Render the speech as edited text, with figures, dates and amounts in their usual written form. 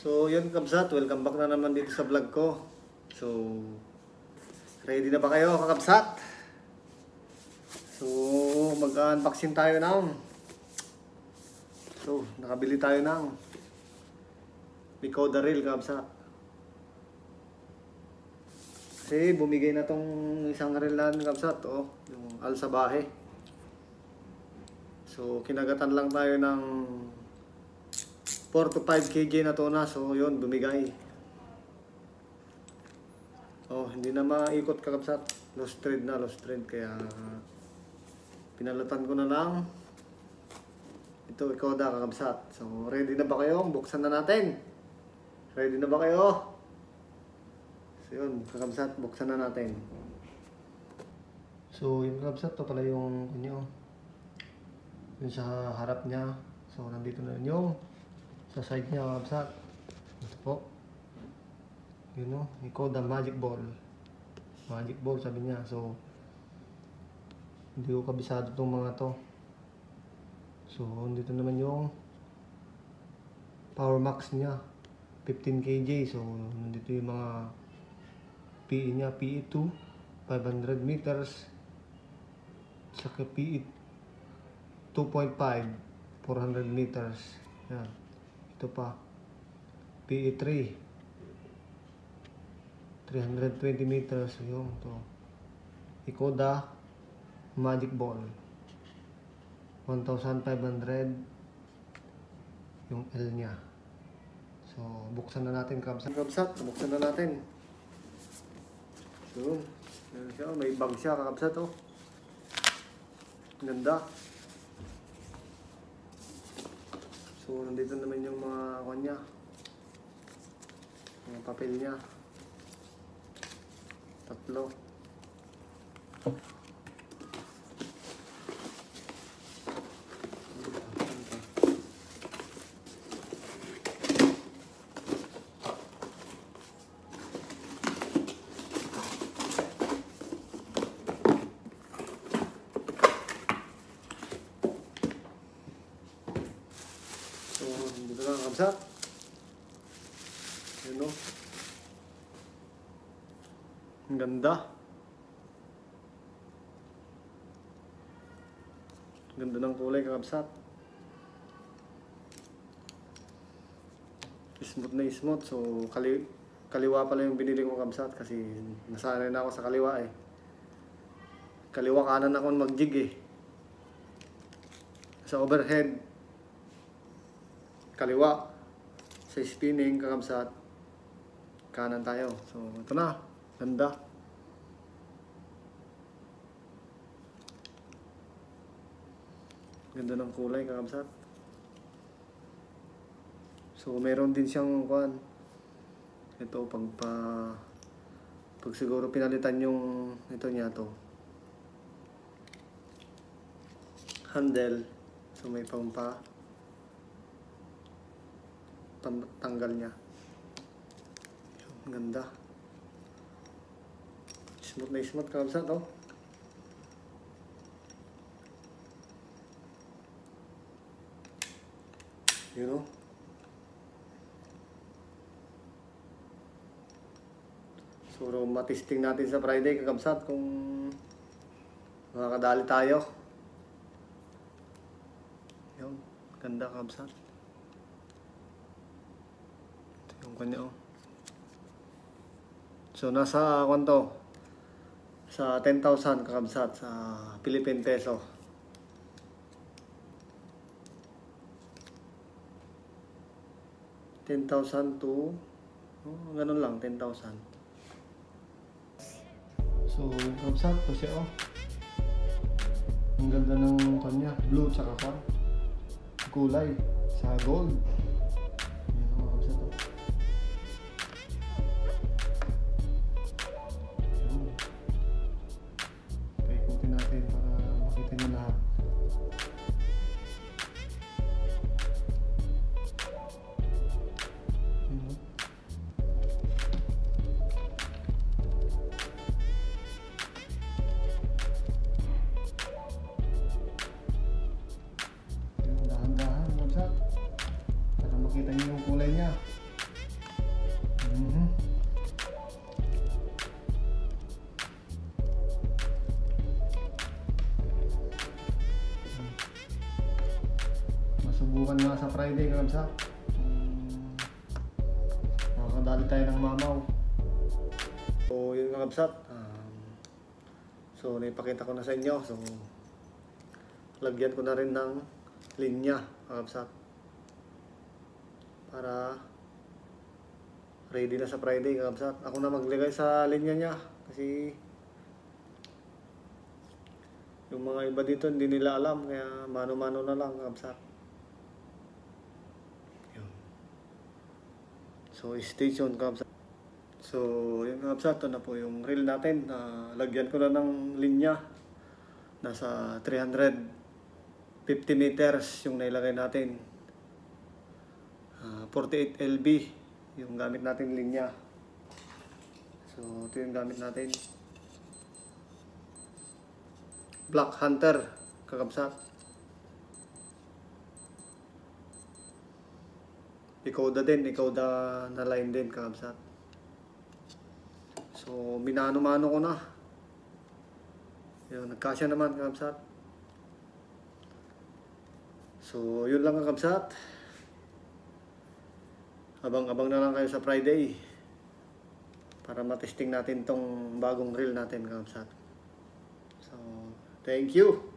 So yun kabsat, welcome back na naman dito sa vlog ko. So ready na ba kayo kakabsat? So mag-unboxing tayo ng nakabili tayo ng Mikoda Reel kakabsat. Kasi bumigay na tong isang reel na kakabsat, yung Alsabahe. So kinagatan lang tayo ng 4 to 5 kg na tuna. So yun, bumigay. Hindi na maikot kakabsat. Lost thread. Kaya pinalatan ko na lang ito, Mikoda kakabsat. So ready na ba kayo? Buksan na natin. Ready na ba kayo? So yun, kakabsat, buksan na natin. So yung kakabsat, ito pala yung sa harap niya. So nandito na yung sa side niya kakabsat. Ito po. Yun o, Mikoda Magic Ball. Magic Ball sabi niya. So hindi ko kabisado itong mga to. So dito naman yung Power Max niya, 15 kg. So nandito yung mga PE niya, PE2 500 meters, saka PE 2.5 400 meters. Yan. Ito pa, PE3 320 meters. Yung to Mikoda Magic Ball 1,500 yung L nya. So buksan na natin kabsat. Buksan na natin. So siya, may bag siya kakabsat. Ganda. So nandito naman yung mga kanya, mga papel niya. Tatlo. So dito lang kakabsat. Yun o. Ang ganda. Ganda ng kulay kakabsat. Smooth na smooth. So kaliwa pala yung binili ko kakabsat kasi nasanay na ako sa kaliwa eh. Kaliwa kanan ako mag-jig eh. Sa overhead kaliwa, sa spinning kakabsat kanan tayo. So ito na, ganda. Ganda ng kulay kakabsat. So meron din siyang ito pag siguro pinalitan yung ito niya to handle. So may tanggal niya. Ang ganda. Smooth na smooth kakabsat you know. So matisting natin sa Friday kakabsat kung makakadali tayo. Yun, ganda kakabsat. Yung kanya So nasa sa 10,000 kakabsat sa Philippine peso. $10,000 to ganun lang, 10,000. So kakabsat to siya ang ganda ng kanya, blue tsaka kulay sa gold. subukan nga sa Friday mga kabsat. Makakadali tayo ng mamaw. So yun mga kabsat. So naipakita ko na sa inyo. So lagyan ko na rin ng linya mga kabsat. Para ready na sa Friday mga kabsat. Ako na maglagay sa linya niya. Kasi yung mga iba dito hindi nila alam. Kaya mano-mano na lang mga kabsat. So stay tuned mga kabsat. So yung mga kabsat, ito na po yung reel natin. Lagyan ko na ng linya. Nasa 350 meters yung nailagay natin. 48 LB yung gamit natin linya. So ito yung gamit natin. Black Hunter kakabsat. Ikoda din, ikoda na line din kakabsat. So minano-mano ko na. Yung nagkasya naman kakabsat. So yun lang kakabsat. Abang-abang na lang kayo sa Friday para matesting natin tong bagong reel natin kakabsat. So thank you.